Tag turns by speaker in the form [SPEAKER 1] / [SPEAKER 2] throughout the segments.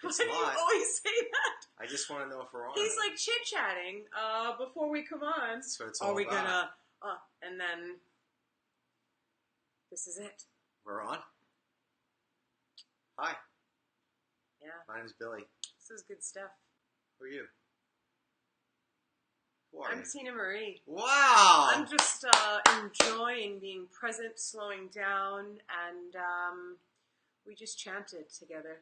[SPEAKER 1] Why
[SPEAKER 2] It's
[SPEAKER 1] do you
[SPEAKER 2] not.
[SPEAKER 1] always say that?
[SPEAKER 2] I just want to know if we're on.
[SPEAKER 1] He's like chit-chatting before we come on.
[SPEAKER 2] That's what it's
[SPEAKER 1] Are
[SPEAKER 2] all
[SPEAKER 1] we
[SPEAKER 2] about.
[SPEAKER 1] gonna... and then... This is it.
[SPEAKER 2] We're on? Hi,
[SPEAKER 1] Yeah,
[SPEAKER 2] my name is Billy.
[SPEAKER 1] this is good stuff.
[SPEAKER 2] Who are you? Who are
[SPEAKER 1] I'm
[SPEAKER 2] you?
[SPEAKER 1] Tina Marie.
[SPEAKER 2] Wow!
[SPEAKER 1] I'm just enjoying being present, slowing down, and we just chanted together.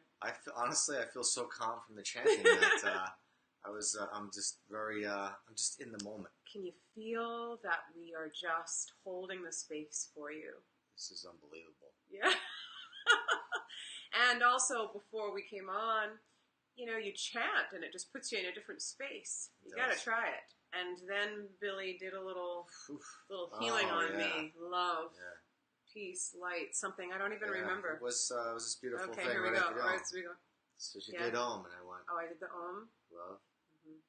[SPEAKER 2] Honestly, I feel so calm from the chanting that I'm just very, I'm just in the moment.
[SPEAKER 1] Can you feel that we are just holding the space for you?
[SPEAKER 2] This is unbelievable.
[SPEAKER 1] Yeah. And also, before we came on, you chant, and it just puts you in a different space. You got to try it. And then Billy did a little healing on me. Love, peace, light, something. I don't even remember.
[SPEAKER 2] It was this beautiful
[SPEAKER 1] Okay,
[SPEAKER 2] thing.
[SPEAKER 1] here we
[SPEAKER 2] right
[SPEAKER 1] go.
[SPEAKER 2] after
[SPEAKER 1] All right,
[SPEAKER 2] Om.
[SPEAKER 1] so we go.
[SPEAKER 2] So she did Om, and I went,
[SPEAKER 1] Oh, I did the Om.
[SPEAKER 2] love.
[SPEAKER 1] Mm-hmm.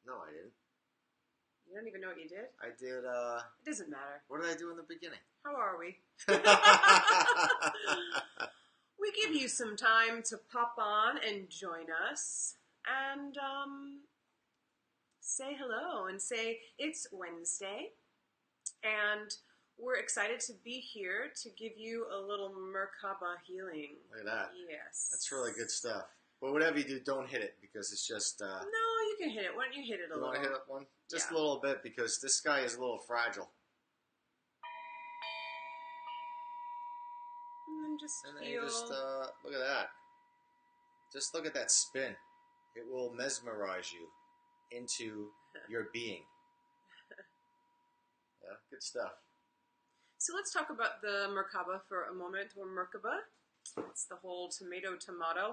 [SPEAKER 2] No, I didn't.
[SPEAKER 1] You don't even know what you did?
[SPEAKER 2] I did,
[SPEAKER 1] It doesn't matter.
[SPEAKER 2] what did I do in the beginning?
[SPEAKER 1] How are we? We give you some time to pop on and join us and say hello and say it's Wednesday. And we're excited to be here to give you a little Merkaba healing.
[SPEAKER 2] Look at that.
[SPEAKER 1] Yes.
[SPEAKER 2] That's really good stuff. But whatever you do, don't hit it because it's just...
[SPEAKER 1] No, you can hit it. Why don't you hit it a
[SPEAKER 2] you
[SPEAKER 1] little?
[SPEAKER 2] want to hit it one? Just
[SPEAKER 1] Yeah.
[SPEAKER 2] a little bit because this guy is a little fragile.
[SPEAKER 1] And then just
[SPEAKER 2] And then
[SPEAKER 1] feel...
[SPEAKER 2] you just, look at that. Just look at that spin. It will mesmerize you into your being. Yeah, good stuff.
[SPEAKER 1] So let's talk about the Merkaba for a moment, or Merkaba. It's the whole tomato,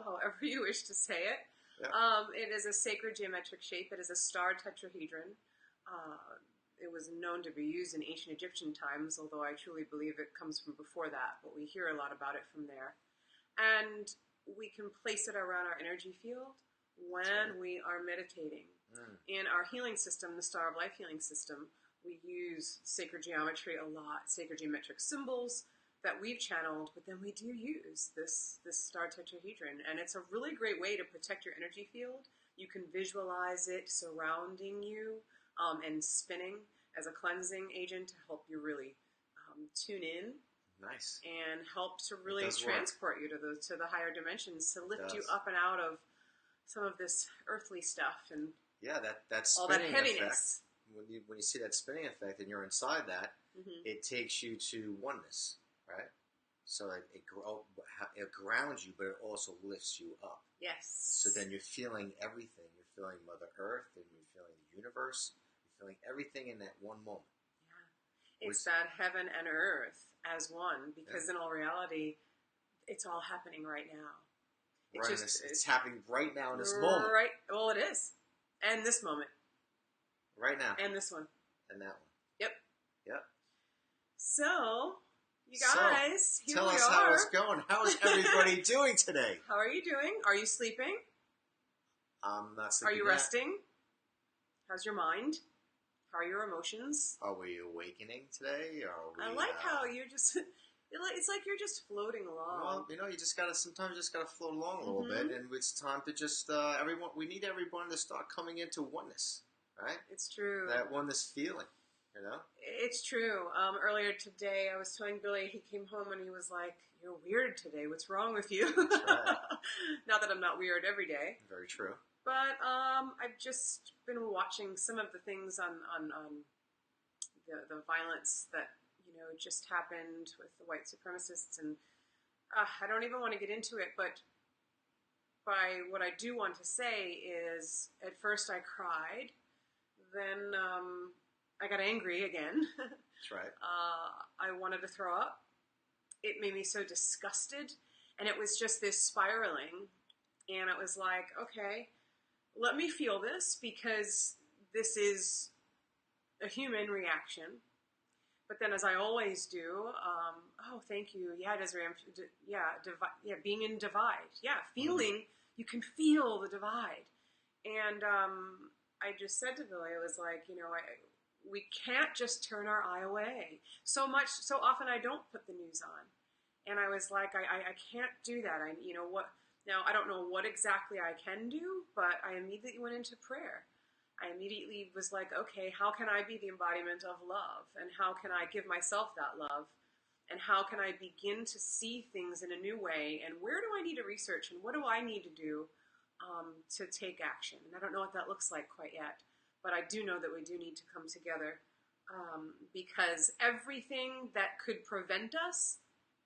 [SPEAKER 1] however you wish to say it.
[SPEAKER 2] Yeah.
[SPEAKER 1] It is a sacred geometric shape. It is a star tetrahedron. It was known to be used in ancient Egyptian times, although I truly believe it comes from before that, but we hear a lot about it from there. And we can place it around our energy field when we are meditating. In our healing system, the Star of Life healing system, we use sacred geometry a lot, sacred geometric symbols that we've channeled, but then we do use this star tetrahedron, and it's a really great way to protect your energy field. You can visualize it surrounding you and spinning as a cleansing agent to help you really tune in.
[SPEAKER 2] Nice.
[SPEAKER 1] And help to really transport you to the higher dimensions, to lift you up and out of some of this earthly stuff and
[SPEAKER 2] that's
[SPEAKER 1] all that heaviness.
[SPEAKER 2] Effect, when you see that spinning effect and you're inside that, it takes you to oneness, right? So it grounds you, but it also lifts you up.
[SPEAKER 1] Yes.
[SPEAKER 2] So then you're feeling everything. You're feeling Mother Earth, and you're feeling the universe. You're feeling everything in that one moment.
[SPEAKER 1] Yeah. It's that heaven and earth as one, because in all reality, it's all happening right now.
[SPEAKER 2] It's happening right now in this moment.
[SPEAKER 1] Right. Well, it is. And this moment.
[SPEAKER 2] Right now.
[SPEAKER 1] And this one.
[SPEAKER 2] And that one.
[SPEAKER 1] Yep.
[SPEAKER 2] Yep.
[SPEAKER 1] So, you guys, here we are.
[SPEAKER 2] Tell us how it's going. How is everybody doing today?
[SPEAKER 1] How are you doing? Are you sleeping?
[SPEAKER 2] I'm not sleeping.
[SPEAKER 1] Are you resting? How's your mind? How are your emotions?
[SPEAKER 2] Are we awakening today?
[SPEAKER 1] I like how you're just... It's like you're just floating along.
[SPEAKER 2] Well, you just gotta float along a little bit, and it's time to just we need everyone to start coming into oneness, right?
[SPEAKER 1] It's true.
[SPEAKER 2] That oneness feeling,
[SPEAKER 1] It's true. Earlier today, I was telling Billy, he came home and he was like, "You're weird today. What's wrong with you?"
[SPEAKER 2] That's right.
[SPEAKER 1] Not that I'm not weird every day.
[SPEAKER 2] Very true.
[SPEAKER 1] But I've just been watching some of the things on the violence that just happened with the white supremacists, and I don't even want to get into it, but what I do want to say is, at first I cried, then I got angry again.
[SPEAKER 2] That's right.
[SPEAKER 1] I wanted to throw up. It made me so disgusted, and it was just this spiraling, and it was like, okay, let me feel this, because this is a human reaction. But then, as I always do, oh, thank you. Yeah, Desiree. Being in divide. Yeah, feeling. You can feel the divide. And I just said to Billy, I was like, we can't just turn our eye away. So often I don't put the news on. And I was like, I can't do that. Now, I don't know what exactly I can do, but I immediately went into prayer. I immediately was like, okay, how can I be the embodiment of love? And how can I give myself that love? And how can I begin to see things in a new way? And where do I need to research? And what do I need to do to take action? And I don't know what that looks like quite yet. But I do know that we do need to come together because everything that could prevent us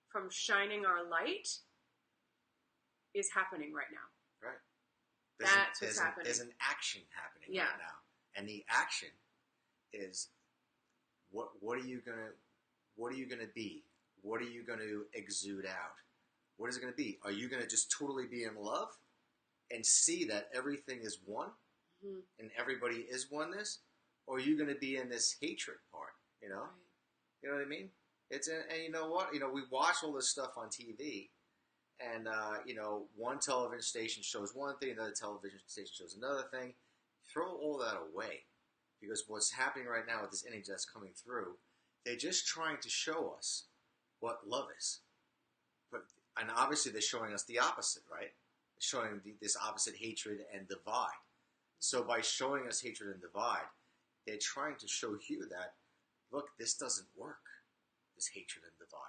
[SPEAKER 1] from shining our light is happening right now.
[SPEAKER 2] Right.
[SPEAKER 1] That's what's happening.
[SPEAKER 2] There's an action happening right now, and the action is what are you gonna be? What are you gonna exude out? What is it gonna be? Are you gonna just totally be in love and see that everything is one and everybody is oneness, or are you gonna be in this hatred part? You know, you know what I mean? And you know what? You know, we watch all this stuff on TV. And, you know, one television station shows one thing, another television station shows another thing. Throw all that away. Because what's happening right now with this image that's coming through, they're just trying to show us what love is. And obviously they're showing us the opposite, right? They're showing this opposite hatred and divide. So by showing us hatred and divide, they're trying to show you that, look, this doesn't work, this hatred and divide.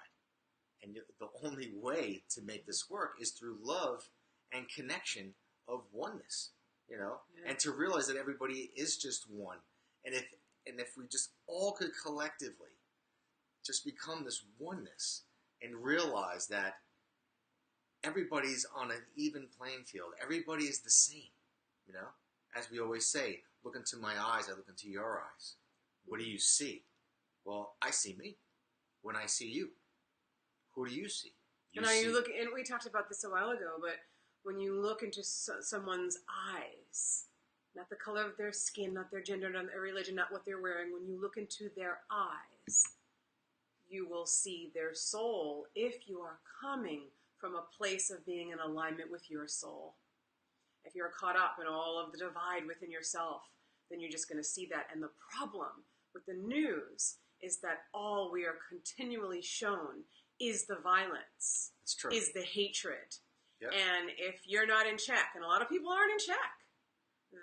[SPEAKER 2] And the only way to make this work is through love and connection of oneness, you know, and to realize that everybody is just one. And if we just all could collectively just become this oneness and realize that everybody's on an even playing field, everybody is the same, you know, as we always say, look into my eyes, I look into your eyes. What do you see? Well, I see me when I see you. Who do you see?
[SPEAKER 1] You look, and we talked about this a while ago, but when you look into someone's eyes, not the color of their skin, not their gender, not their religion, not what they're wearing, when you look into their eyes, you will see their soul if you are coming from a place of being in alignment with your soul. If you're caught up in all of the divide within yourself, then you're just going to see that. And the problem with the news is that all we are continually shown is the violence, is the hatred.
[SPEAKER 2] Yep.
[SPEAKER 1] And if you're not in check, and a lot of people aren't in check,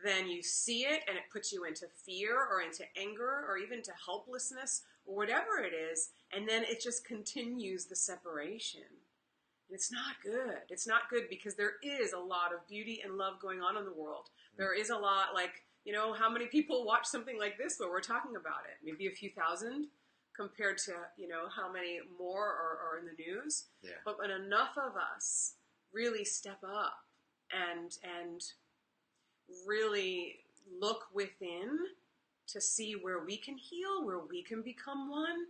[SPEAKER 1] then you see it and it puts you into fear or into anger or even to helplessness or whatever it is, and then it just continues the separation. And it's not good. It's not good because there is a lot of beauty and love going on in the world. There is a lot, like, you know, how many people watch something like this where we're talking about it? Maybe a few thousand? Compared to, you know, how many more are in the news.
[SPEAKER 2] Yeah.
[SPEAKER 1] But when enough of us really step up and really look within to see where we can heal, where we can become one,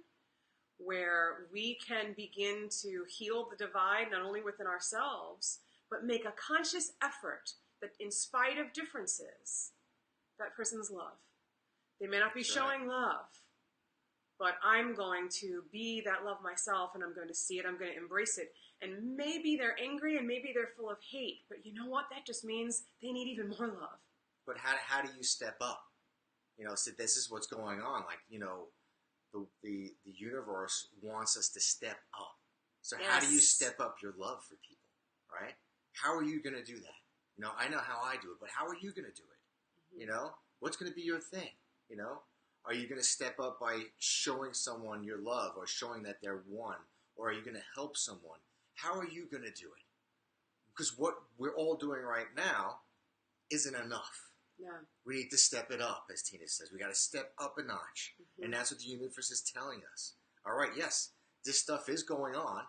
[SPEAKER 1] where we can begin to heal the divide not only within ourselves, but make a conscious effort that in spite of differences, that person's love. They may not be showing love, but I'm going to be that love myself, and I'm going to see it, I'm going to embrace it. And maybe they're angry, and maybe they're full of hate, but you know what? That just means they need even more love.
[SPEAKER 2] But how do you step up? You know, so this is what's going on. Like, you know, the universe wants us to step up. So how do you step up your love for people, right? How are you going to do that? You know, I know how I do it, but how are you going to do it? You know, what's going to be your thing? You know? Are you going to step up by showing someone your love or showing that they're one? Or are you going to help someone? How are you going to do it? Because what we're all doing right now isn't enough.
[SPEAKER 1] Yeah.
[SPEAKER 2] We need to step it up, as Tina says. We got to step up a notch. And that's what the universe is telling us. All right, yes, this stuff is going on.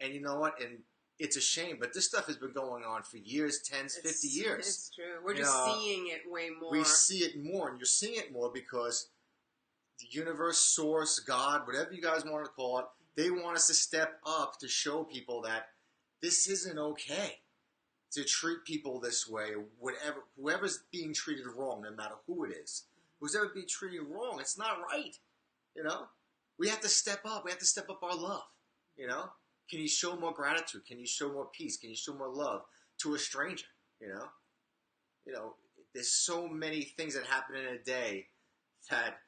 [SPEAKER 2] And you know what? And it's a shame, but this stuff has been going on for years, 50 years.
[SPEAKER 1] It's true. We're just seeing it way more.
[SPEAKER 2] We see it more, and you're seeing it more because the universe, source, God, whatever you guys want to call it, they want us to step up to show people that this isn't okay to treat people this way. Whoever's being treated wrong, no matter who it is, who's ever being treated wrong, it's not right. You know, we have to step up. We have to step up our love. You know, can you show more gratitude? Can you show more peace? Can you show more love to a stranger? You know, there's so many things that happen in a day that,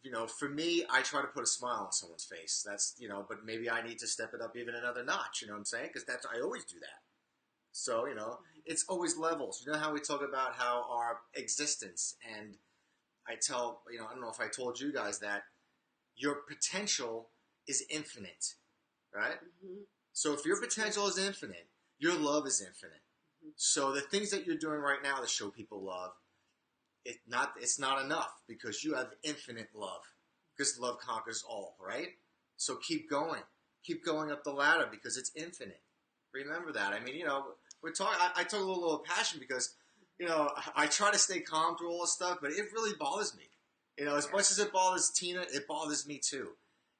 [SPEAKER 2] you know, for me, I try to put a smile on someone's face. That's, you know, but maybe I need to step it up even another notch, you know what I'm saying? Because I always do that. So, it's always levels. You know how we talk about how our existence, and I tell, I don't know if I told you guys that your potential is infinite, right?
[SPEAKER 1] Mm-hmm.
[SPEAKER 2] So if your potential is infinite, your love is infinite.
[SPEAKER 1] Mm-hmm.
[SPEAKER 2] So the things that you're doing right now to show people love, it's not enough because you have infinite love, because love conquers all, right? So keep going up the ladder because it's infinite. Remember that. I mean, we're talking. I talk a little passion because, I try to stay calm through all this stuff, but it really bothers me. As much as it bothers Tina, it bothers me too.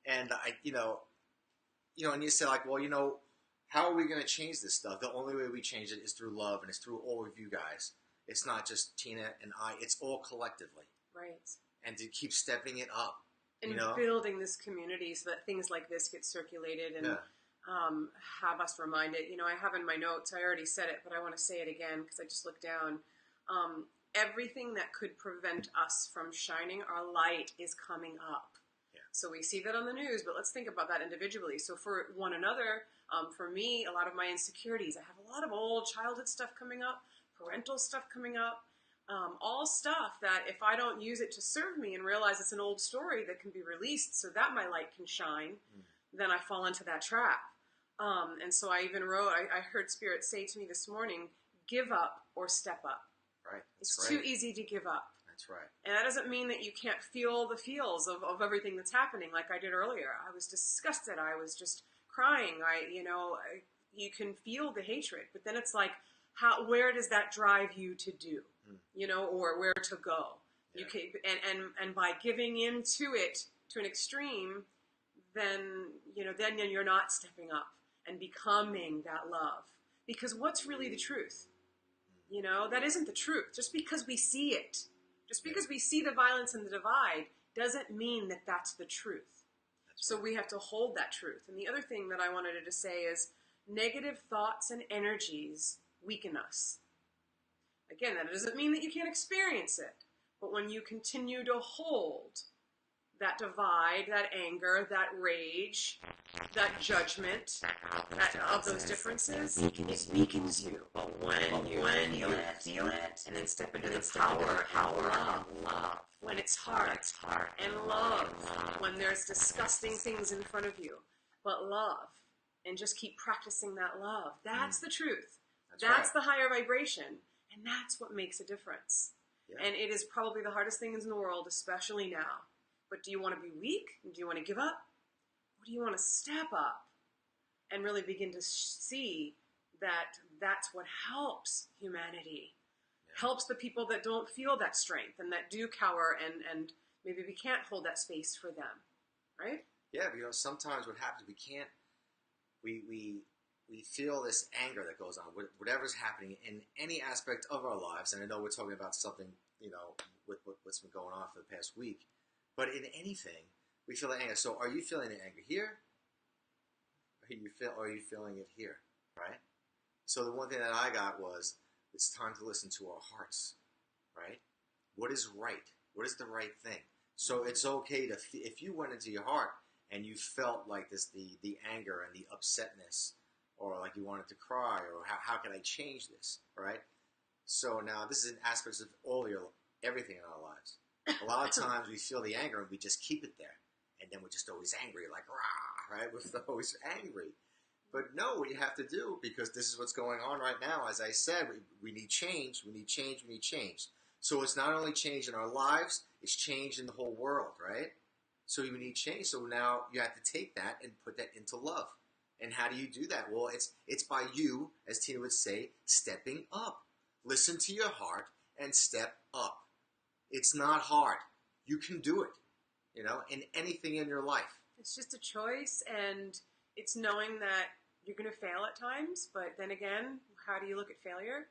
[SPEAKER 2] And and you say like, well, how are we going to change this stuff? The only way we change it is through love, and it's through all of you guys. It's not just Tina and I. It's all collectively.
[SPEAKER 1] Right.
[SPEAKER 2] And to keep stepping it up.
[SPEAKER 1] And building this community so that things like this get circulated and have us reminded. I have in my notes, I already said it, but I want to say it again because I just looked down. Everything that could prevent us from shining our light is coming up.
[SPEAKER 2] Yeah.
[SPEAKER 1] So we see that on the news, but let's think about that individually. So for one another, for me, a lot of my insecurities, I have a lot of old childhood stuff coming up, parental stuff coming up, all stuff that if I don't use it to serve me and realize it's an old story that can be released so that my light can shine, then I fall into that trap. And so I even wrote, I heard Spirit say to me this morning, give up or step up.
[SPEAKER 2] Right.
[SPEAKER 1] It's too easy to give up.
[SPEAKER 2] That's right.
[SPEAKER 1] And that doesn't mean that you can't feel the feels of everything that's happening like I did earlier. I was disgusted. I was just crying. You can feel the hatred, but then it's like, where does that drive you to do? Or where to go?
[SPEAKER 2] Yeah.
[SPEAKER 1] You can, and by giving into it to an extreme, then you're not stepping up and becoming that love. Because what's really the truth? That isn't the truth. Just because we see it, just because we see the violence and the divide, doesn't mean that that's the truth. That's right. So we have to hold that truth. And the other thing that I wanted to say is negative thoughts and energies weaken us. Again, that doesn't mean that you can't experience it. But when you continue to hold that divide, that anger, that rage, that judgment, of those differences, it weakens you. But when you feel it, and then step into the power of love, when it's heart and love, when there's disgusting things in front of you, but love, and just keep practicing that love. That's the truth. That's the higher vibration, and that's what makes a difference. Yeah. And it is probably the hardest thing in the world, especially now. But do you want to be weak? Do you want to give up? Or do you want to step up and really begin to see that that's what helps humanity? Helps the people that don't feel that strength and that do cower and maybe we can't hold that space for them, right?
[SPEAKER 2] Yeah, sometimes what happens, we feel this anger that goes on, whatever's happening in any aspect of our lives. And I know we're talking about something, with what's been going on for the past week. But in anything, we feel the anger. So are you feeling the anger here? Or are you feeling it here, right? So the one thing that I got was, it's time to listen to our hearts, right? What is right? What is the right thing? So it's okay if you went into your heart and you felt like the anger and the upsetness, or like you wanted to cry, or how can I change this, right? So now this is an aspect of everything in our lives. A lot of times we feel the anger and we just keep it there. And then we're just always angry, like, rah, right? We're always angry. But no, what you have to do, because this is what's going on right now, as I said, we need change, we need change, we need change. So it's not only change in our lives, it's change in the whole world, right? So we need change. So now you have to take that and put that into love. And how do you do that? Well, it's by you, as Tina would say, stepping up. Listen to your heart and step up. It's not hard. You can do it, in anything in your life.
[SPEAKER 1] It's just a choice, and it's knowing that you're going to fail at times, but then again, how do you look at failure?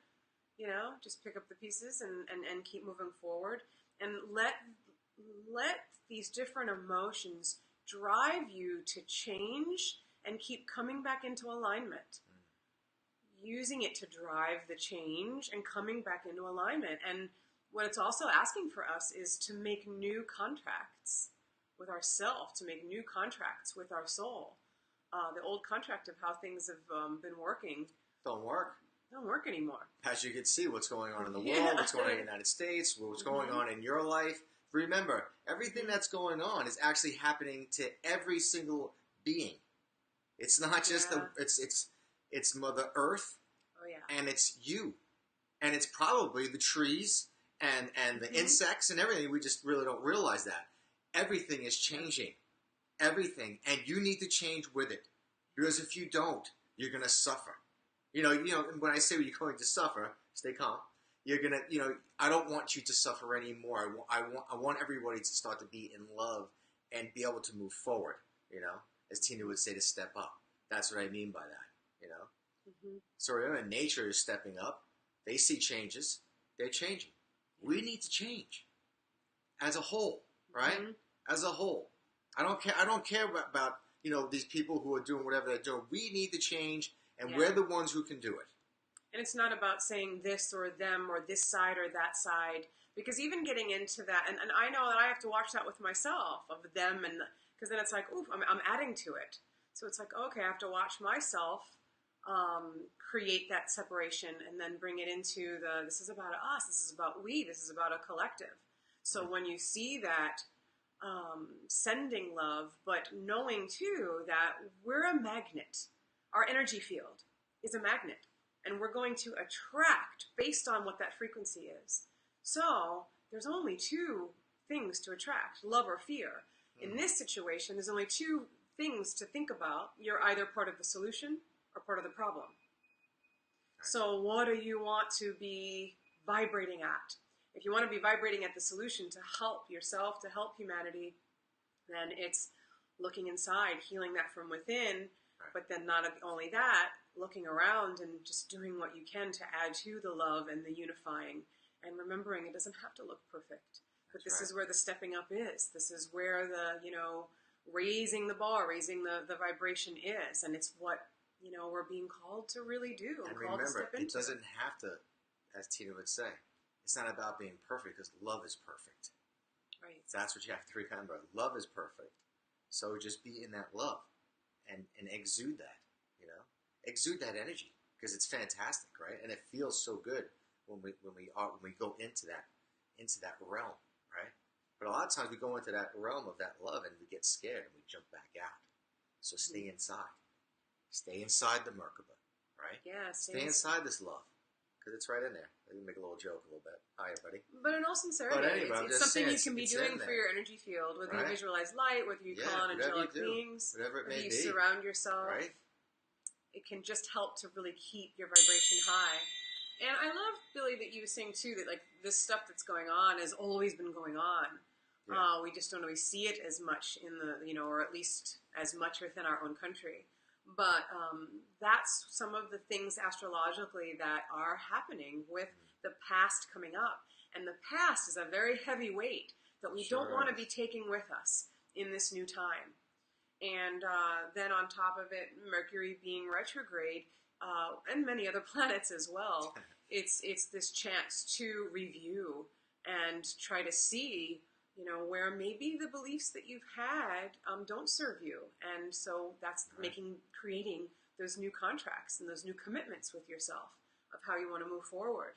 [SPEAKER 1] Just pick up the pieces and keep moving forward, and let these different emotions drive you to change and keep coming back into alignment. Using it to drive the change and coming back into alignment. And what it's also asking for us is to make new contracts with ourselves, to make new contracts with our soul. The old contract of how things have been working
[SPEAKER 2] don't work.
[SPEAKER 1] don't work anymore.
[SPEAKER 2] As you can see, what's going on in the world, what's going on in the United States, what's going on in your life. Remember, everything that's going on is actually happening to every single being. It's not just it's Mother Earth, and it's you, and it's probably the trees and the insects and everything. We just really don't realize that everything is changing, everything, and you need to change with it, because if you don't, you're gonna suffer. You know. When I say you're going to suffer, stay calm. You're gonna, I don't want you to suffer anymore. I want everybody to start to be in love and be able to move forward. As Tina would say, to step up. That's what I mean by that. So remember, nature is stepping up. They see changes. They're changing. We need to change as a whole, right? As a whole. I don't care about these people who are doing whatever they're doing. We need to change, and we're the ones who can do it.
[SPEAKER 1] And it's not about saying this or them or this side or that side, because even getting into that, and I know that I have to watch that with myself, of them, and because then it's like, oof, I'm adding to it. So it's like, okay, I have to watch myself create that separation, and then bring it into this is about us, this is about we, this is about a collective. So when you see that, sending love, but knowing too that we're a magnet. Our energy field is a magnet. And we're going to attract based on what that frequency is. So there's only two things to attract, love or fear. In this situation, there's only two things to think about. You're either part of the solution or part of the problem. So what do you want to be vibrating at? If you want to be vibrating at the solution to help yourself, to help humanity, then it's looking inside, healing that from within, but then not only that, looking around and just doing what you can to add to the love and the unifying, and remembering it doesn't have to look perfect. But this is where the stepping up is. This is where the, raising the bar, raising the vibration is. And it's what, we're being called to really do.
[SPEAKER 2] And remember, it doesn't have to, as Tina would say, it's not about being perfect, because love is perfect.
[SPEAKER 1] Right.
[SPEAKER 2] That's what you have to remember. Love is perfect. So just be in that love and exude that. Exude that energy, because it's fantastic, right? And it feels so good when we go into that realm, right? But a lot of times we go into that realm of that love and we get scared and we jump back out. So stay inside. Stay inside the Merkaba, right?
[SPEAKER 1] Yeah.
[SPEAKER 2] Stay inside this love, because it's right in there. I can make a little joke a little bit. Hi, everybody.
[SPEAKER 1] But in all sincerity,
[SPEAKER 2] anyway,
[SPEAKER 1] it's something you can be doing for your energy field, whether you visualize light, whether you call on angelic beings,
[SPEAKER 2] whatever it may
[SPEAKER 1] you
[SPEAKER 2] be.
[SPEAKER 1] surround yourself.
[SPEAKER 2] Right?
[SPEAKER 1] It can just help to really keep your vibration high. And I love, Billy, that you were saying too that this stuff that's going on has always been going on. Yeah. We just don't always see it as much in the or at least as much within our own country. But that's some of the things astrologically that are happening with the past coming up. And the past is a very heavy weight that we don't want to be taking with us in this new time. And then on top of it, Mercury being retrograde, and many other planets as well, it's this chance to review and try to see, where maybe the beliefs that you've had don't serve you. And so that's creating those new contracts and those new commitments with yourself of how you want to move forward.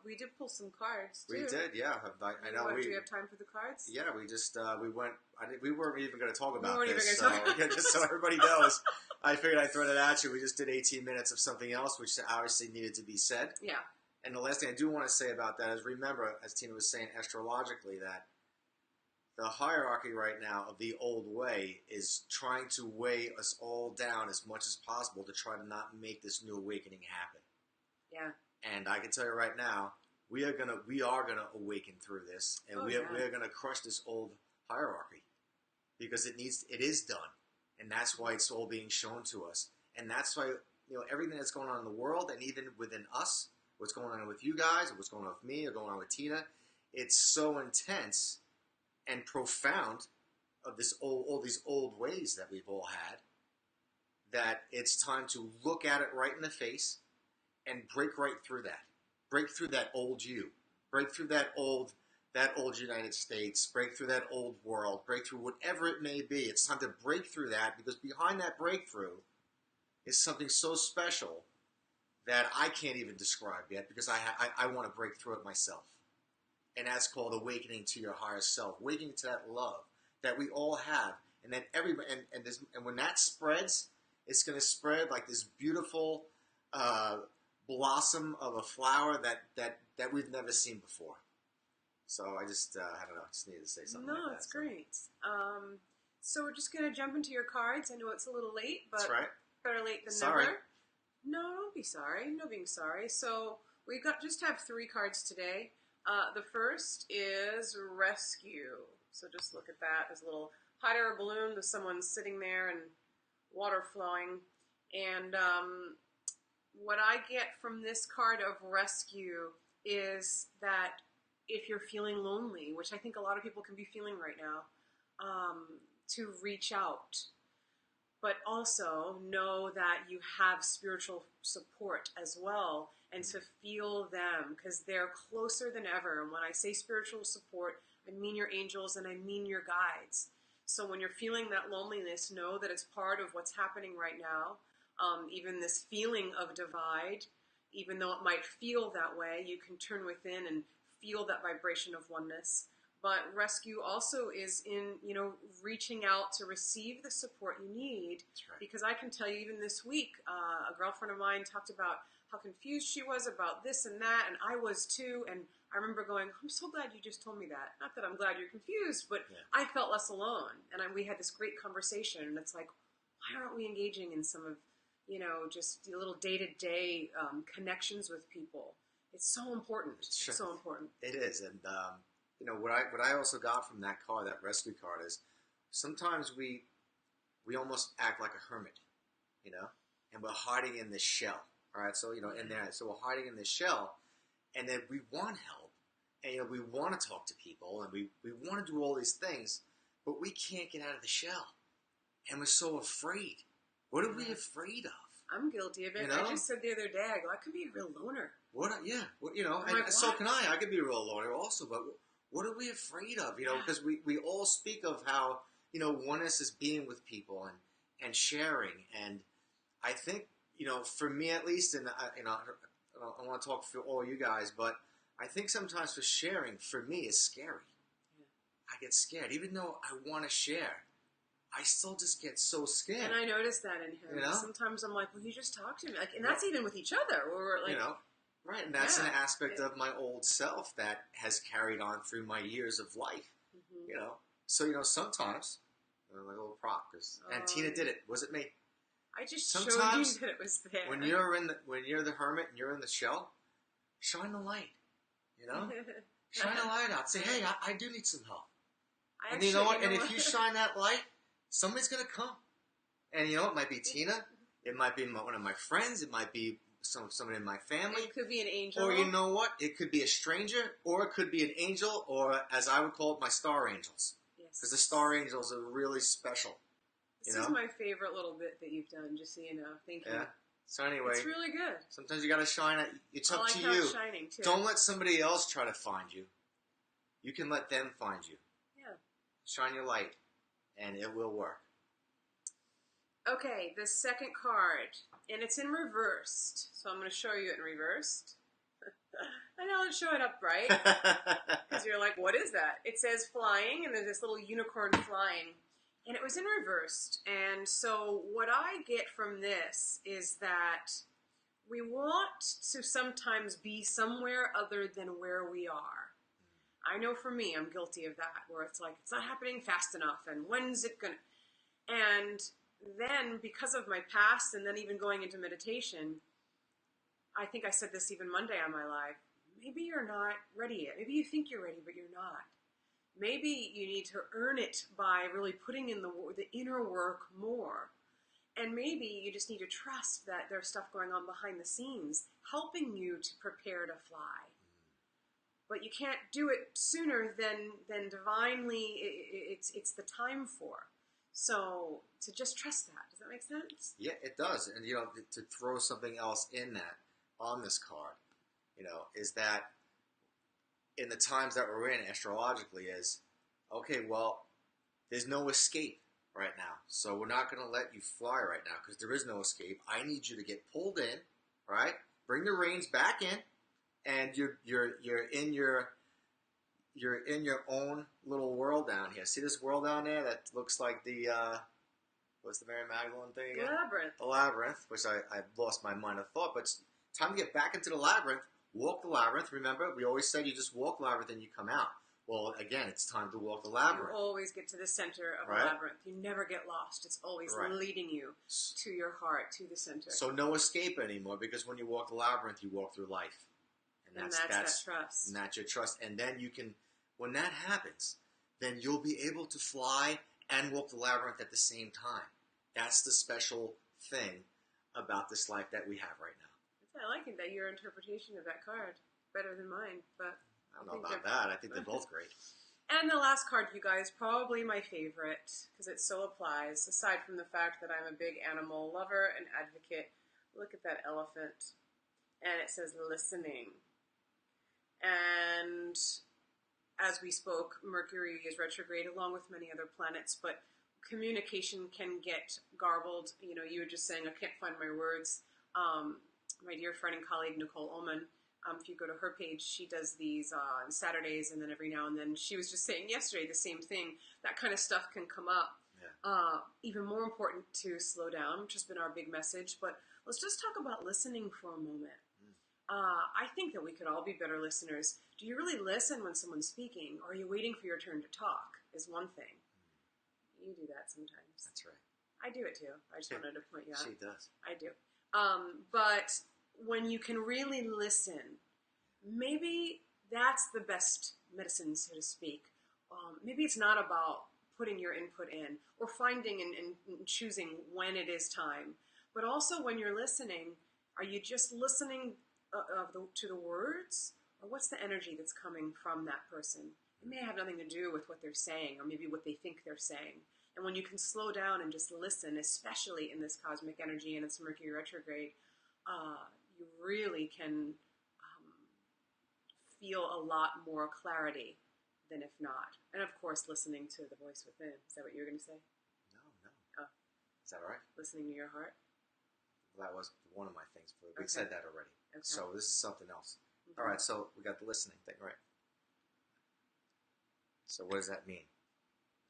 [SPEAKER 1] We did pull some cards, too.
[SPEAKER 2] We did, yeah. I know.
[SPEAKER 1] Do we have time for the cards?
[SPEAKER 2] Yeah, we just, we went, we weren't even going to talk about
[SPEAKER 1] this,
[SPEAKER 2] just so everybody knows. I figured I'd throw that at you. We just did 18 minutes of something else, which obviously needed to be said.
[SPEAKER 1] Yeah.
[SPEAKER 2] And the last thing I do want to say about that is, remember, as Tina was saying astrologically, that the hierarchy right now of the old way is trying to weigh us all down as much as possible to try to not make this new awakening happen.
[SPEAKER 1] Yeah.
[SPEAKER 2] And I can tell you right now, we are gonna awaken through this, and we are gonna crush this old hierarchy, because it is done, and that's why it's all being shown to us, and that's why everything that's going on in the world, and even within us, what's going on with you guys, or what's going on with me, or going on with Tina, it's so intense and profound of all these old ways that we've all had, that it's time to look at it right in the face and break right through that. Break through that old you. Break through that old United States. Break through that old world. Break through whatever it may be. It's time to break through that, because behind that breakthrough is something so special that I can't even describe yet because I want to break through it myself. And that's called awakening to your higher self, awakening to that love that we all have. And then everybody, and when that spreads, it's going to spread like this beautiful blossom of a flower that we've never seen before. So I just, I don't know, just needed to say something like that.
[SPEAKER 1] No, it's great. So we're just going to jump into your cards. I know it's a little late, but
[SPEAKER 2] That's right.
[SPEAKER 1] better late than
[SPEAKER 2] Sorry.
[SPEAKER 1] never. No, don't be sorry. No being sorry. So we just have 3 cards today. The first is Rescue. So just look at that. There's a little hot air balloon with someone sitting there and water flowing. And what I get from this card of Rescue is that if you're feeling lonely, which I think a lot of people can be feeling right now, to reach out. But also know that you have spiritual support as well, and to feel them, because they're closer than ever. And when I say spiritual support, I mean your angels and I mean your guides. So when you're feeling that loneliness, know that it's part of what's happening right now. Even this feeling of divide, even though it might feel that way, you can turn within and feel that vibration of oneness. But Rescue also is in, reaching out to receive the support you need.
[SPEAKER 2] That's right.
[SPEAKER 1] Because I can tell you, even this week, a girlfriend of mine talked about how confused she was about this and that, and I was too. And I remember going, I'm so glad you just told me that. Not that I'm glad you're confused, but yeah. I felt less alone. And we had this great conversation, and it's like, why aren't we engaging in some of, just the little day-to-day connections with people? It's so important. It's so important.
[SPEAKER 2] It is, and what I also got from that card, that rescue card, is sometimes we almost act like a hermit, and we're hiding in this shell. All right, so in there, so we're hiding in this shell, and then we want help, and we want to talk to people, and we want to do all these things, but we can't get out of the shell, and we're so afraid. What are we afraid of?
[SPEAKER 1] I'm guilty of it. I just said the other day, I go, I could be a real loner.
[SPEAKER 2] So can I. I could be a real loner also, but what are we afraid of? Because we all speak of how, oneness is being with people and sharing. And I think, for me at least, and I don't want to talk for all you guys, but I think sometimes for sharing, for me, is scary. Yeah. I get scared. Even though I want to share, I still just get so scared.
[SPEAKER 1] And I noticed that in him. Sometimes I'm like, well, you just talk to me. And that's even with each other. Where we're like,
[SPEAKER 2] right, and that's an aspect of my old self that has carried on through my years of life. Mm-hmm. So sometimes, like a little prop, and Tina did it. Was it me?
[SPEAKER 1] I just showed you that it was there.
[SPEAKER 2] When you're the hermit and you're in the shell, shine the light. Shine the light out. Say, hey, I do need some help. And you know what? And if you shine that light, somebody's gonna come. And it might be Tina. It might be one of my friends. It might be someone in my family.
[SPEAKER 1] It could be an angel.
[SPEAKER 2] Or you know what? It could be a stranger, or it could be an angel, or as I would call it, my star angels. Yes. Because the star angels are really special.
[SPEAKER 1] This is my favorite little bit that you've done, just so you know. Thank you.
[SPEAKER 2] Yeah. So anyway.
[SPEAKER 1] It's really good.
[SPEAKER 2] Sometimes you gotta shine it. It's up to you.
[SPEAKER 1] I like shining, too.
[SPEAKER 2] Don't let somebody else try to find you. You can let them find you.
[SPEAKER 1] Yeah.
[SPEAKER 2] Shine your light, and it will work.
[SPEAKER 1] Okay, the second card, and it's in reversed, so I'm going to show you it in reversed. I know, let's show it upright, because you're like, what is that? It says flying, and there's this little unicorn flying, and it was in reversed, and so what I get from this is that we want to sometimes be somewhere other than where we are. I know for me, I'm guilty of that, where it's like, it's not happening fast enough, and when's it going to... And then, because of my past, and then even going into meditation, I think I said this even Monday on my live, maybe you're not ready yet. Maybe you think you're ready, but you're not. Maybe you need to earn it by really putting in the inner work more. And maybe you just need to trust that there's stuff going on behind the scenes, helping you to prepare to fly. But you can't do it sooner than divinely it's the time for. So to just trust that. Does that make sense?
[SPEAKER 2] Yeah, it does. And to throw something else in that on this card, is that in the times that we're in astrologically is, okay, well, there's no escape right now. So we're not going to let you fly right now because there is no escape. I need you to get pulled in, right? bring the reins back in, and you're in your own little world down here. See this world down there that looks like the what's the Mary Magdalene thing again?
[SPEAKER 1] Labyrinth.
[SPEAKER 2] The labyrinth, which I've lost my mind of thought, but it's time to get back into the labyrinth. Walk the labyrinth. Remember, we always said you just walk the labyrinth and you come out. Well, again, it's time to walk the labyrinth.
[SPEAKER 1] You always get to the center of
[SPEAKER 2] Right.
[SPEAKER 1] the labyrinth. You never get lost. It's always
[SPEAKER 2] Right.
[SPEAKER 1] leading you to your heart, to the center.
[SPEAKER 2] So no escape anymore, because when you walk the labyrinth, you walk through life.
[SPEAKER 1] and that's that trust.
[SPEAKER 2] And that's your trust. And then you can, when that happens, then you'll be able to fly and walk the labyrinth at the same time. That's the special thing about this life that we have right now.
[SPEAKER 1] I like it that your interpretation of that card better than mine, but
[SPEAKER 2] I don't know about that. I think they're both great.
[SPEAKER 1] And the last card, you guys, probably my favorite because it so applies. Aside from the fact that I'm a big animal lover and advocate, look at that elephant, and it says listening. And as we spoke, Mercury is retrograde along with many other planets, but communication can get garbled. You know, you were just saying, I can't find my words. My dear friend and colleague, Nicole Ullman, if you go to her page, she does these on Saturdays, and then every now and then, she was just saying yesterday the same thing. That kind of stuff can come up.
[SPEAKER 2] Yeah.
[SPEAKER 1] Even more important to slow down, which has been our big message. But let's just talk about listening for a moment. I think that we could all be better listeners. Do you really listen when someone's speaking, or are you waiting for your turn to talk? Is one thing. You do that sometimes.
[SPEAKER 2] That's right.
[SPEAKER 1] I do it too. I just wanted to point you out.
[SPEAKER 2] She does.
[SPEAKER 1] I do. But when you can really listen, maybe that's the best medicine, so to speak. Maybe it's not about putting your input in or finding and choosing when it is time. But also when you're listening, are you just listening to the words? Or what's the energy that's coming from that person? It may have nothing to do with what they're saying or maybe what they think they're saying. And when you can slow down and just listen, especially in this cosmic energy and it's Mercury retrograde, you really can feel a lot more clarity than if not. And of course, listening to the voice within. Is that what you were going to say?
[SPEAKER 2] No.
[SPEAKER 1] Oh.
[SPEAKER 2] Is that all right?
[SPEAKER 1] Listening to your heart?
[SPEAKER 2] Well, that was one of my things. We
[SPEAKER 1] Okay.
[SPEAKER 2] said that already.
[SPEAKER 1] Okay.
[SPEAKER 2] So this is something else.
[SPEAKER 1] Mm-hmm.
[SPEAKER 2] All right, so we got the listening thing, right? So what does that mean?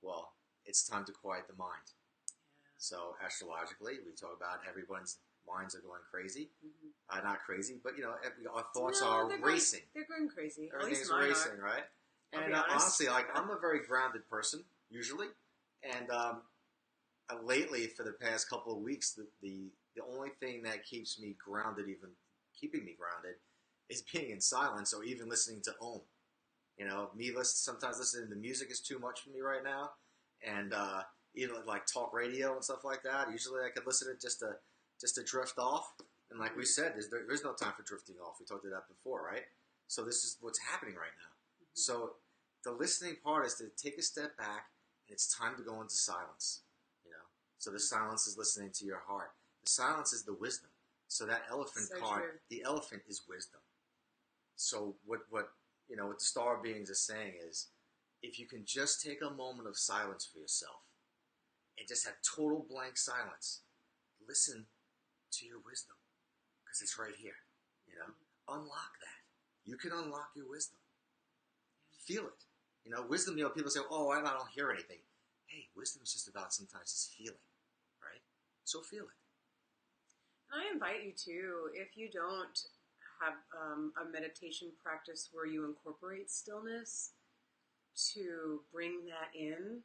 [SPEAKER 2] Well, it's time to quiet the mind.
[SPEAKER 1] Yeah.
[SPEAKER 2] So astrologically, we talk about everyone's minds are going crazy.
[SPEAKER 1] Mm-hmm.
[SPEAKER 2] Not crazy, but our thoughts
[SPEAKER 1] No,
[SPEAKER 2] are
[SPEAKER 1] they're
[SPEAKER 2] racing.
[SPEAKER 1] They're going crazy. At
[SPEAKER 2] Everything's
[SPEAKER 1] least mine
[SPEAKER 2] racing,
[SPEAKER 1] are.
[SPEAKER 2] right?
[SPEAKER 1] I'll
[SPEAKER 2] And
[SPEAKER 1] be honest.
[SPEAKER 2] honestly, I'm a very grounded person usually, and lately for the past couple of weeks, the only thing that keeps me grounded, even keeping me grounded, is being in silence or even listening to Om. Sometimes listening to music is too much for me right now, and even like talk radio and stuff like that. Usually, I could listen to just to drift off. And like we said, there's no time for drifting off. We talked about that before, right? So this is what's happening right now. Mm-hmm. So the listening part is to take a step back, and it's time to go into silence. So the silence is listening to your heart. The silence is the wisdom. So that elephant card,
[SPEAKER 1] true.
[SPEAKER 2] the elephant is wisdom. So what the star beings are saying is, if you can just take a moment of silence for yourself and just have total blank silence, listen to your wisdom, because it's right here. Unlock that. You can unlock your wisdom. Feel it. Wisdom. People say, "Oh, I don't hear anything." Hey, wisdom is just about sometimes just feeling, right? So feel it.
[SPEAKER 1] I invite you to, if you don't have a meditation practice where you incorporate stillness, to bring that in.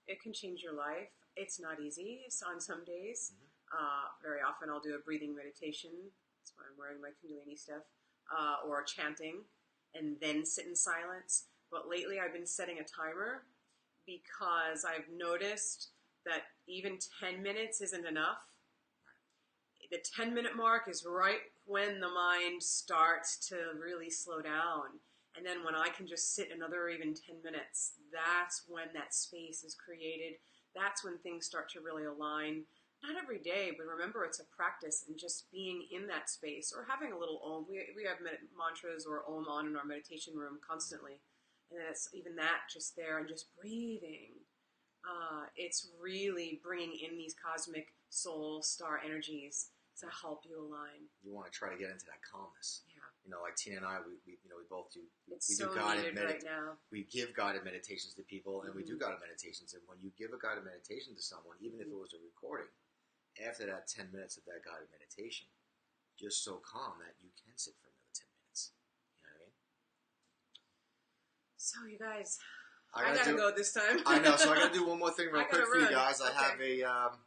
[SPEAKER 1] It can change your life. It's not easy. It's on some days. Mm-hmm. Very often I'll do a breathing meditation. That's why I'm wearing my Kundalini stuff. Or chanting, and then sit in silence. But lately I've been setting a timer because I've noticed that even 10 minutes isn't enough. The 10-minute mark is right when the mind starts to really slow down. And then when I can just sit another even 10 minutes, that's when that space is created. That's when things start to really align. Not every day, but remember it's a practice, and just being in that space or having a little Om. We have mantras or Om on in our meditation room constantly. And then it's even that just there and just breathing. It's really bringing in these cosmic soul star energies to help you align.
[SPEAKER 2] You want to try to get into that calmness.
[SPEAKER 1] Yeah.
[SPEAKER 2] You know, like Tina and I, we both do.
[SPEAKER 1] It's
[SPEAKER 2] we
[SPEAKER 1] so
[SPEAKER 2] do guided
[SPEAKER 1] needed right now.
[SPEAKER 2] We give guided meditations to people, and we do
[SPEAKER 1] Mm-hmm.
[SPEAKER 2] guided meditations. And when you give a guided meditation to someone, even if it was a recording, after that 10 minutes of that guided meditation, you're so calm that you can sit for another 10 minutes. You know what I mean?
[SPEAKER 1] So you guys,
[SPEAKER 2] I
[SPEAKER 1] gotta go this time.
[SPEAKER 2] I know. So I gotta do one more thing real
[SPEAKER 1] I
[SPEAKER 2] quick
[SPEAKER 1] gotta
[SPEAKER 2] for you
[SPEAKER 1] run.
[SPEAKER 2] guys. I
[SPEAKER 1] Okay.
[SPEAKER 2] have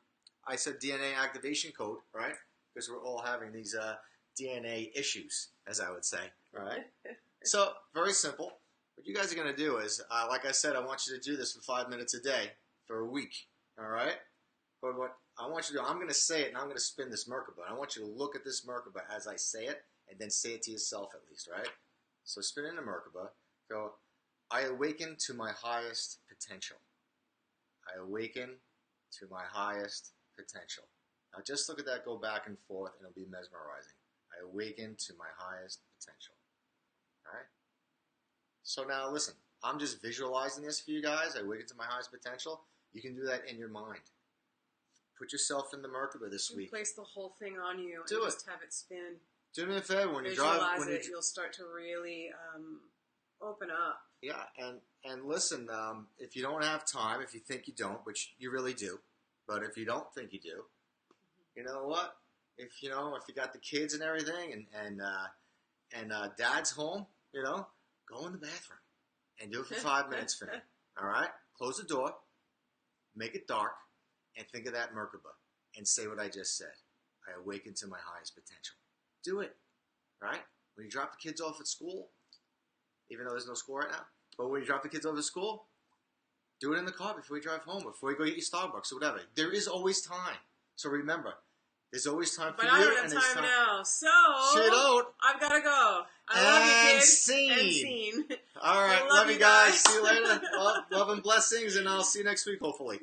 [SPEAKER 2] I said DNA activation code, right? Because we're all having these DNA issues, as I would say, right? So, very simple. What you guys are going to do is, like I said, I want you to do this for 5 minutes a day for a week, all right? But what I want you to do, I'm going to say it and I'm going to spin this Merkaba. I want you to look at this Merkaba as I say it and then say it to yourself at least, right? So spin in the Merkaba. Go, I awaken to my highest potential. I awaken to my highest potential. Now just look at that go back and forth and it'll be mesmerizing. I awaken to my highest potential. Alright? So now listen, I'm just visualizing this for you guys. I awaken to my highest potential. You can do that in your mind. Put yourself in the Merkaba this week.
[SPEAKER 1] Place the whole thing on you
[SPEAKER 2] Do
[SPEAKER 1] and
[SPEAKER 2] it.
[SPEAKER 1] just have it spin.
[SPEAKER 2] Do me a favor when you
[SPEAKER 1] Visualize
[SPEAKER 2] drive. When
[SPEAKER 1] it, you'll start to really open up.
[SPEAKER 2] Yeah, and listen, if you don't have time, if you think you don't, which you really do, but if you don't think you do, you know what? If you got the kids and everything, and dad's home, go in the bathroom and do it for 5 minutes for me. All right, close the door, make it dark, and think of that Merkaba and say what I just said. I awaken to my highest potential. Do it, right? When you drop the kids off at school, even though there's no school right now, but when you drop the kids off at school, do it in the car before you drive home, before you go get your Starbucks or whatever. There is always time. So remember, there's always time for
[SPEAKER 1] but
[SPEAKER 2] you.
[SPEAKER 1] I don't
[SPEAKER 2] and
[SPEAKER 1] have time now, so
[SPEAKER 2] you don't.
[SPEAKER 1] I've got to go. I love you, kids.
[SPEAKER 2] Scene.
[SPEAKER 1] And scene.
[SPEAKER 2] All right,
[SPEAKER 1] Love
[SPEAKER 2] love you guys. See you later. Love and blessings, and I'll see you next week, hopefully.